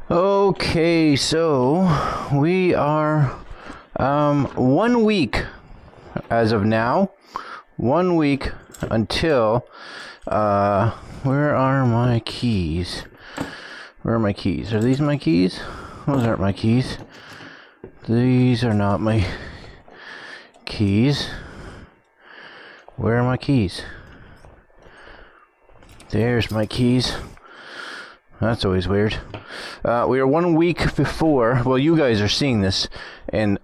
Okay, so we are 1 week as of now. 1 week until where are my keys? Where are my keys? Are these my keys? Those aren't my keys. These are not my keys. Where are my keys? There's my keys. That's always weird. We are 1 week before. Well, you guys are seeing this, and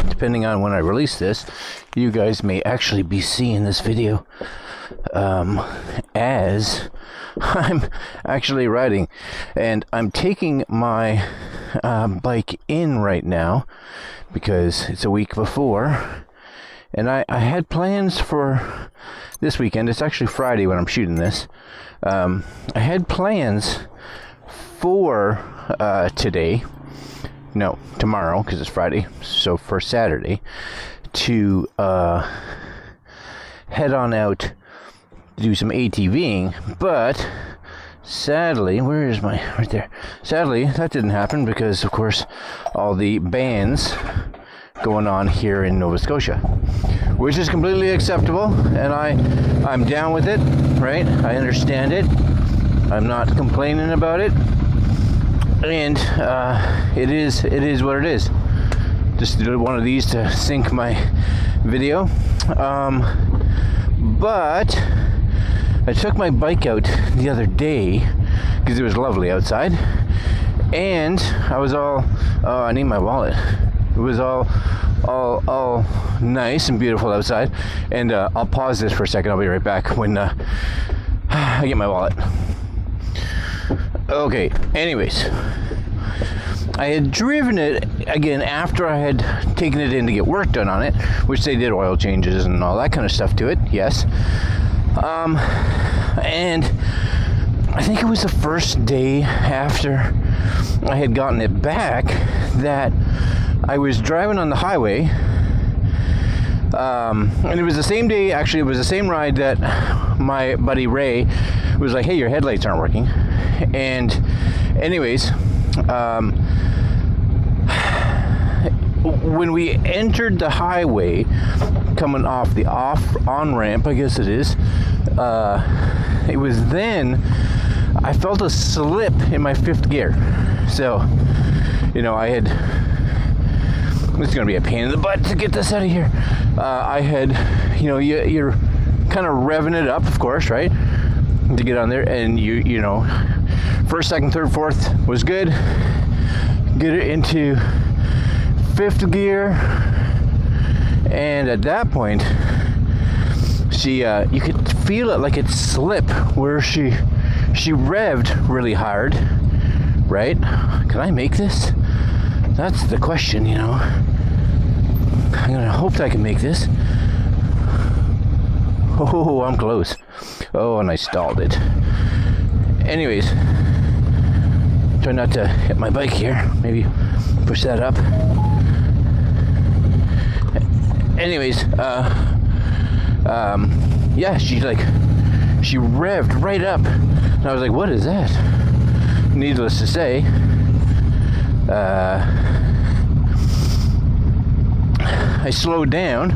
depending on when I release this, you guys may actually be seeing this video as I'm actually riding, and I'm taking my bike in right now because it's a week before, and I had plans for this weekend. It's actually Friday when I'm shooting this. I had plans for tomorrow, because it's Friday, so for Saturday, to head on out to do some ATVing, but sadly, right there, sadly, that didn't happen because, of course, all the bans going on here in Nova Scotia, which is completely acceptable, and I'm down with it, right? I understand it. I'm not complaining about it, and it is what it is. Just did one of these to sync my video, but I took my bike out the other day because it was lovely outside, and I was all, oh, I need my wallet. It was all nice and beautiful outside, and I'll pause this for a second. I'll be right back when I get my wallet. Okay, anyways, I had driven it again after I had taken it in to get work done on it, which they did oil changes and all that kind of stuff to it, yes. And I think it was the first day after I had gotten it back that I was driving on the highway, and it was the same day, actually, it was the same ride that my buddy Ray was like, hey, your headlights aren't working. And anyways, when we entered the highway, coming off the on-ramp, I guess it is, it was then I felt a slip in my fifth gear. So, I had, it's going to be a pain in the butt to get this out of here. I had, you're kind of revving it up, of course, right? To get on there, and you know, first, second, third, fourth was good. Get it into fifth gear, and at that point, you could feel it like it slipped where she revved really hard, right? Can I make this? That's the question, I'm gonna hope that I can make this. Oh, I'm close. Oh, and I stalled it. Anyways, try not to hit my bike here. Maybe push that up. Anyways, yeah, she revved right up, and I was like, what is that? Needless to say, I slowed down,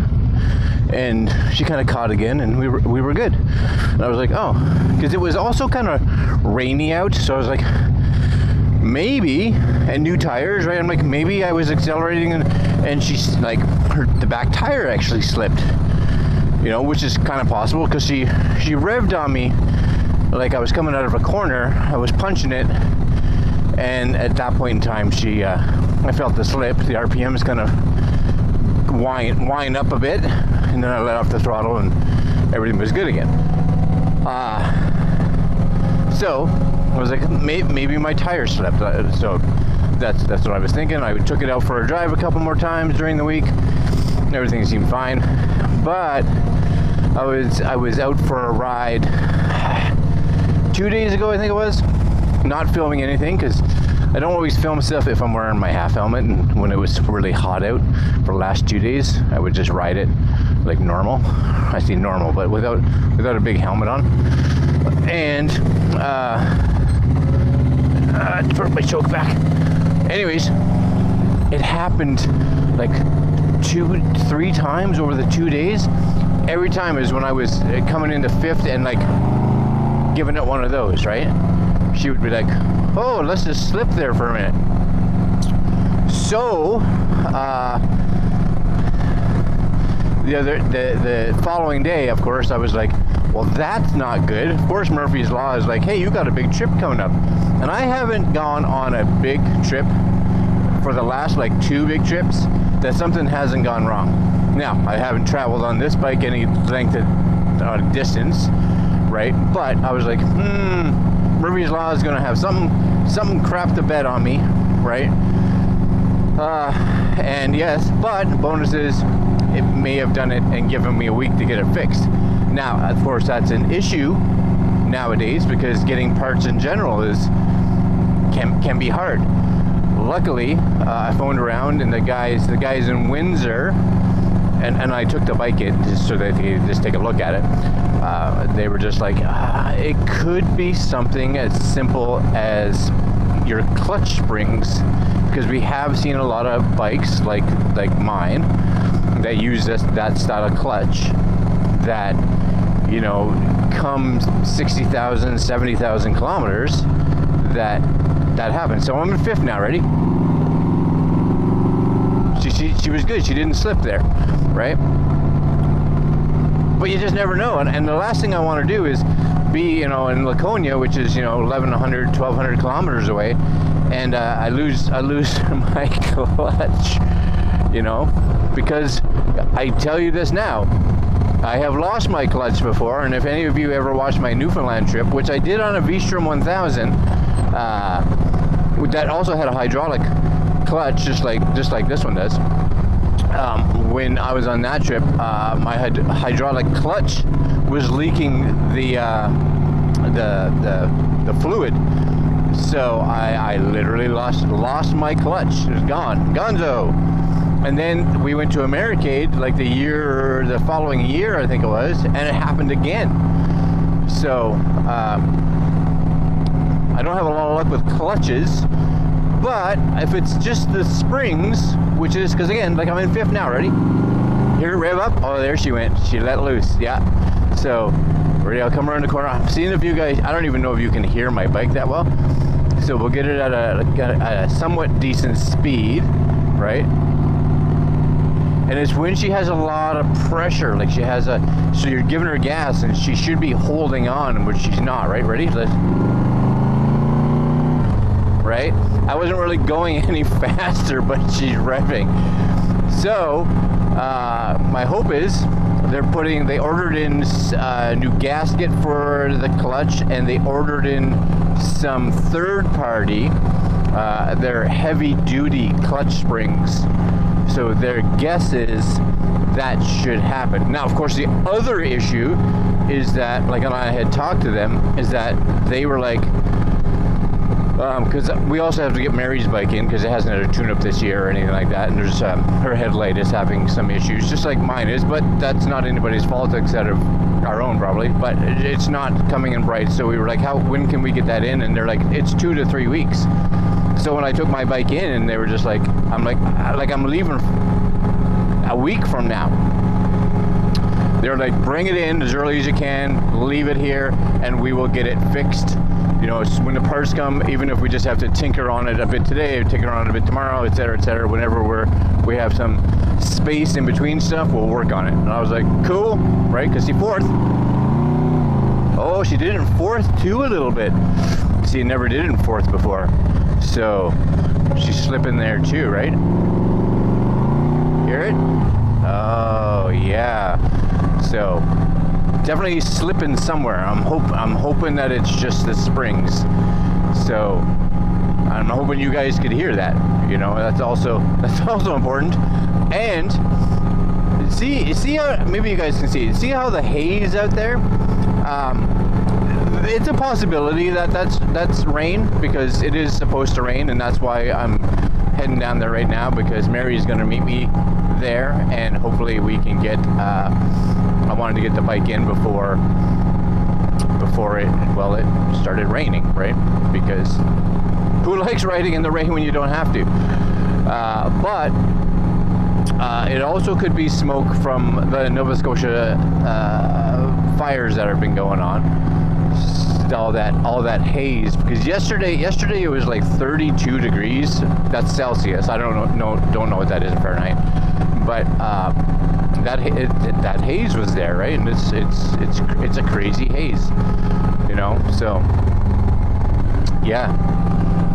and she kind of caught again, and we were good. And I was like, oh, because it was also kind of rainy out, so I was like, maybe, and new tires, right? I'm like, maybe I was accelerating, and she's like, the back tire actually slipped, which is kind of possible, because she revved on me like I was coming out of a corner. I was punching it, and at that point in time, I felt the slip. The RPMs kind of wind up a bit, and then I let off the throttle, and everything was good again. So I was like, maybe my tire slipped. So that's what I was thinking. I took it out for a drive a couple more times during the week. Everything seemed fine, but I was out for a ride 2 days ago, I think it was, not filming anything, because I don't always film stuff if I'm wearing my half helmet, and when it was really hot out for the last 2 days, I would just ride it like normal. I say normal, but without a big helmet on. And put my choke back. Anyways, it happened like 2-3 times over the 2 days. Every time is when I was coming into fifth and like giving it one of those, right? She would be like, oh, let's just slip there for a minute. So, the following day, of course, I was like, well, that's not good. Of course, Murphy's Law is like, hey, you got a big trip coming up. And I haven't gone on a big trip for the last like 2 big trips that something hasn't gone wrong. Now, I haven't traveled on this bike any length of distance, right? But I was like, Murphy's Law is going to have something crap to bet on me, right? And yes, but bonus is it may have done it and given me a week to get it fixed. Now, of course, that's an issue nowadays because getting parts in general can be hard. Luckily, I phoned around and the guys in Windsor, and I took the bike in just so that they could just take a look at it. They were just like, it could be something as simple as your clutch springs, because we have seen a lot of bikes like mine that use that style of clutch that, you know, come 60,000, 70,000 kilometers that happens. So I'm in fifth now, ready? She was good. She didn't slip there, right? But you just never know. And the last thing I want to do is be, you know, in Laconia, which is, you know, 1,100, 1,200 kilometers away, and I lose my clutch, you know, because I tell you this now, I have lost my clutch before, and if any of you ever watched my Newfoundland trip, which I did on a V-Strom 1000, that also had a hydraulic clutch, just like this one does. When I was on that trip, my hydraulic clutch was leaking the fluid, so I literally lost my clutch. It was gone, gonzo. And then we went to Americade like the following year, I think it was, and it happened again. So I don't have a lot of luck with clutches, but if it's just the springs, which is, because again, like I'm in fifth now, ready? Here, rev up. Oh, there she went. She let loose. Yeah. So, ready? I'll come around the corner. I'm seeing if you guys, I don't even know if you can hear my bike that well. So we'll get it at a somewhat decent speed, right? And it's when she has a lot of pressure, like she has so you're giving her gas and she should be holding on, but she's not, right? Ready? Right? I wasn't really going any faster, but she's revving. So, my hope is they ordered in a new gasket for the clutch, and they ordered in some third party, their heavy duty clutch springs. So their guess is that should happen. Now, of course, the other issue is that, like when I had talked to them, is that they were like, because we also have to get Mary's bike in because it hasn't had a tune-up this year or anything like that, and there's her headlight is having some issues, just like mine is, but that's not anybody's fault except of our own probably, but it's not coming in bright. So we were like, when can we get that in? And they're like, it's 2 to 3 weeks. So when I took my bike in, and they were just like, I'm leaving a week from now. They're like, bring it in as early as you can, leave it here, and we will get it fixed. You know, when the parts come, even if we just have to tinker on it a bit today, tinker on it a bit tomorrow, etc., whenever we have some space in between stuff, we'll work on it. And I was like, cool, right? Because see, fourth. Oh, she did it in fourth too a little bit. See, never did it in fourth before. So she's slipping there too, right? Hear it? Oh yeah. So definitely slipping somewhere. I'm hoping that it's just the springs. So I'm hoping you guys could hear that. You know, that's also important. And see how, maybe you guys can see how the haze out there. It's a possibility that's rain, because it is supposed to rain, and that's why I'm heading down there right now, because Mary's going to meet me there, and hopefully we can get I wanted to get the bike in before it started raining, right? Because who likes riding in the rain when you don't have to. But it also could be smoke from the Nova Scotia fires that have been going on. All that haze, because yesterday it was like 32 degrees. That's Celsius. I don't know what that is in Fahrenheit. But that haze was there, right? And it's a crazy haze, you know. So yeah.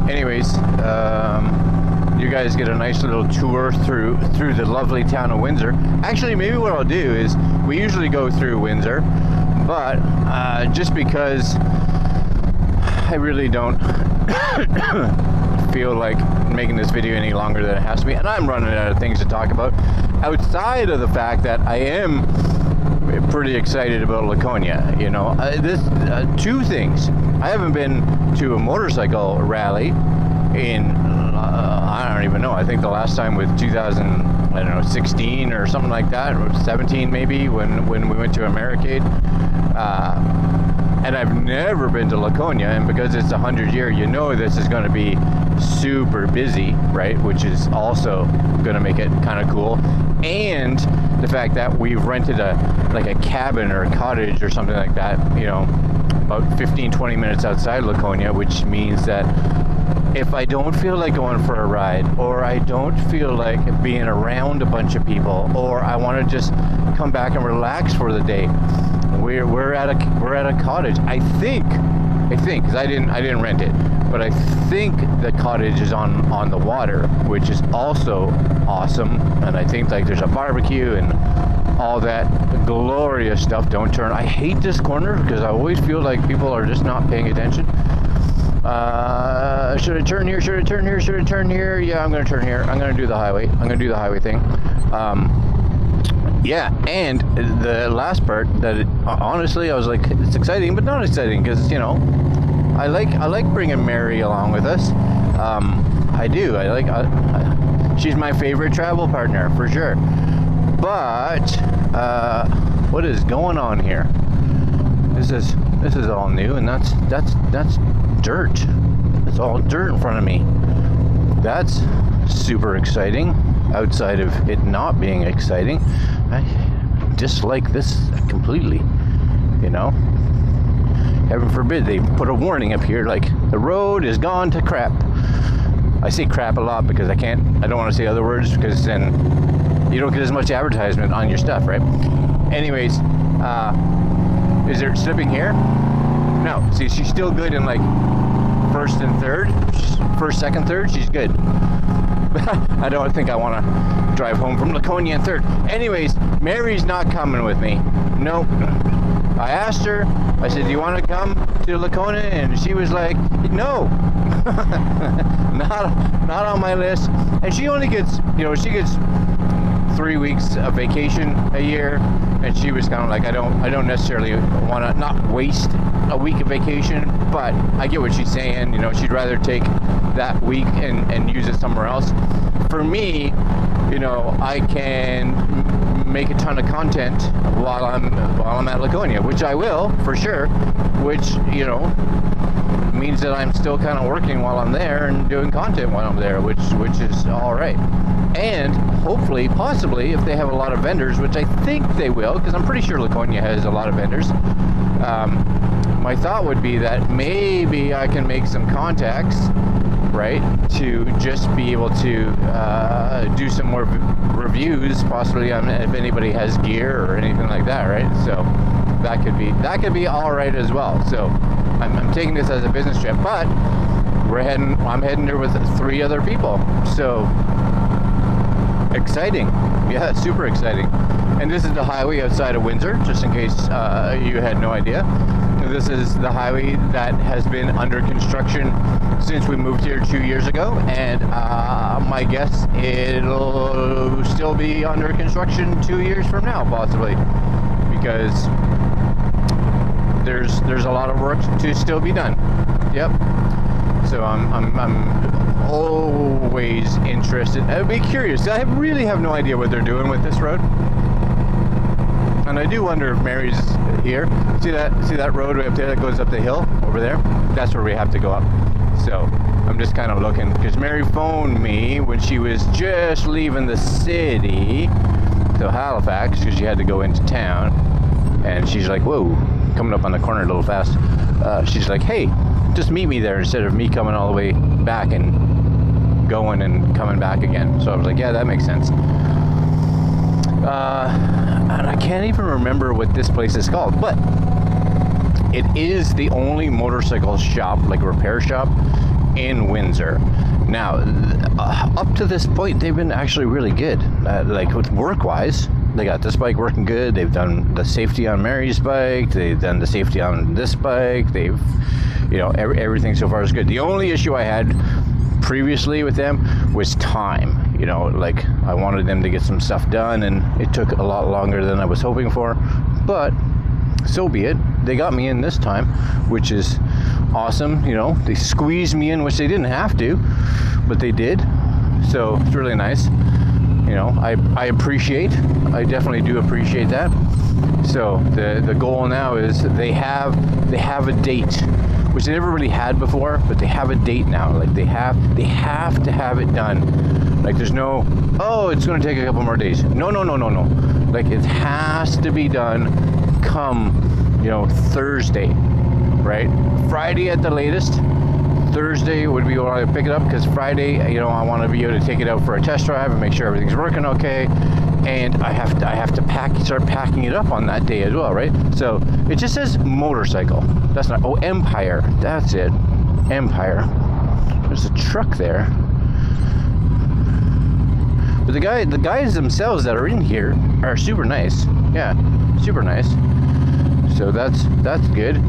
Anyways, you guys get a nice little tour through the lovely town of Windsor. Actually, maybe what I'll do is, we usually go through Windsor, but just because I really don't feel like making this video any longer than it has to be, and I'm running out of things to talk about outside of the fact that I am pretty excited about Laconia. You know, two things. I haven't been to a motorcycle rally in I don't even know. I think the last time was 2016 or something like that, or 17 maybe, when we went to Americade. And I've never been to Laconia, and because it's 100 year, you know this is going to be super busy, right? Which is also going to make it kind of cool. And the fact that we've rented a cabin or a cottage or something like that, you know, about 15-20 minutes outside Laconia, which means that if I don't feel like going for a ride, or I don't feel like being around a bunch of people, or I want to just come back and relax for the day, we're at a cottage. I think because I didn't rent it, but I think the cottage is on the water, which is also awesome. And I think like there's a barbecue and all that glorious stuff. I hate this corner because I always feel like people are just not paying attention. Should I turn here? Should I turn here? Should I turn here? Yeah, I'm going to turn here. I'm going to do the highway. I'm going to do the highway thing. Yeah, and the last part that honestly I was like, it's exciting, but not exciting, because, you know, I like bringing Mary along with us. I do. She's my favorite travel partner for sure. But what is going on here? This is all new, and that's dirt. It's all dirt in front of me. That's super exciting. Outside of it not being exciting, I dislike this completely. You know, heaven forbid they put a warning up here like the road is gone to crap. I say crap a lot because I don't want to say other words, because then you don't get as much advertisement on your stuff, right? Anyways, is there slipping here? No. See, she's still good in like first, second, third. She's good. I don't think I want to drive home from Laconia in third. Anyways, Mary's not coming with me. Nope. I asked her, I said, do you want to come to Laconia? And she was like, no. not on my list. And she only gets, she gets 3 weeks of vacation a year. And she was kind of like, I don't necessarily want to not waste a week of vacation, but I get what she's saying. She'd rather take that week and use it somewhere else. For me, I can make a ton of content while I'm at Laconia, which I will for sure, which means that I'm still kind of working while I'm there and doing content while I'm there, which is all right. And hopefully, possibly, if they have a lot of vendors, which I think they will, because I'm pretty sure Laconia has a lot of vendors, my thought would be that maybe I can make some contacts, right, to just be able to do some more reviews, possibly on if anybody has gear or anything like that, right? So that could be all right as well. So I'm taking this as a business trip, but I'm heading there with 3 other people. So exciting. Yeah, super exciting. And this is the highway outside of Windsor, just in case you had no idea. This is the highway that has been under construction since we moved here 2 years ago, and my guess it'll still be under construction 2 years from now, possibly, because there's a lot of work to still be done. Yep. So I'm always interested. I'd be curious. I really have no idea what they're doing with this road. And I do wonder if Mary's here. See that road way up there that goes up the hill over there? That's where we have to go up. So I'm just kind of looking, because Mary phoned me when she was just leaving the city to Halifax, because she had to go into town, and she's like, whoa, coming up on the corner a little fast. She's like, hey, just meet me there instead of me coming all the way back and going and coming back again. So I was like, yeah, that makes sense. And I can't even remember what this place is called, but it is the only motorcycle shop, like repair shop, in Windsor. Now, up to this point, they've been actually really good. Like with work-wise, they got this bike working good. They've done the safety on Mary's bike. They've done the safety on this bike. They've, you know, everything so far is good. The only issue I had previously with them was time. You know, like I wanted them to get some stuff done, and it took a lot longer than I was hoping for. But so be it. They got me in this time, which is awesome. You know, they squeezed me in, which they didn't have to, but they did. So it's really nice. You know, I appreciate. I definitely do appreciate that. So the goal now is they have a date, which they never really had before, but they have a date now. Like they have to have it done. Like there's no, oh, it's going to take a couple more days. No. Like it has to be done come, you know, Thursday, right? Friday at the latest. Thursday would be when I pick it up, because Friday, you know, I want to be able to take it out for a test drive and make sure everything's working okay. And I have to start packing it up on that day as well, right? So it just says motorcycle. That's not, oh, Empire. That's it. Empire. There's a truck there. But the guys themselves that are in here are super nice. Yeah, super nice. So that's good.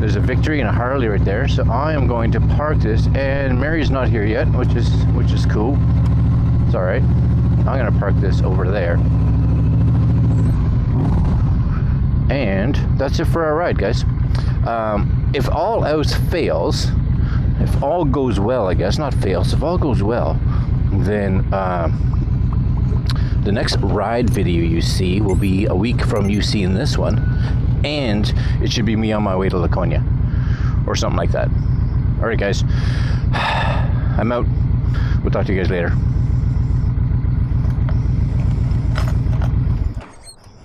There's a Victory and a Harley right there. So I am going to park this, and Mary's not here yet, which is cool. It's all right. I'm gonna park this over there. And that's it for our ride, guys. If all else fails, if all goes well, I guess, not fails, if all goes well, then the next ride video you see will be a week from you seeing this one, and it should be me on my way to Laconia or something like that. All right, guys, I'm out. We'll talk to you guys later.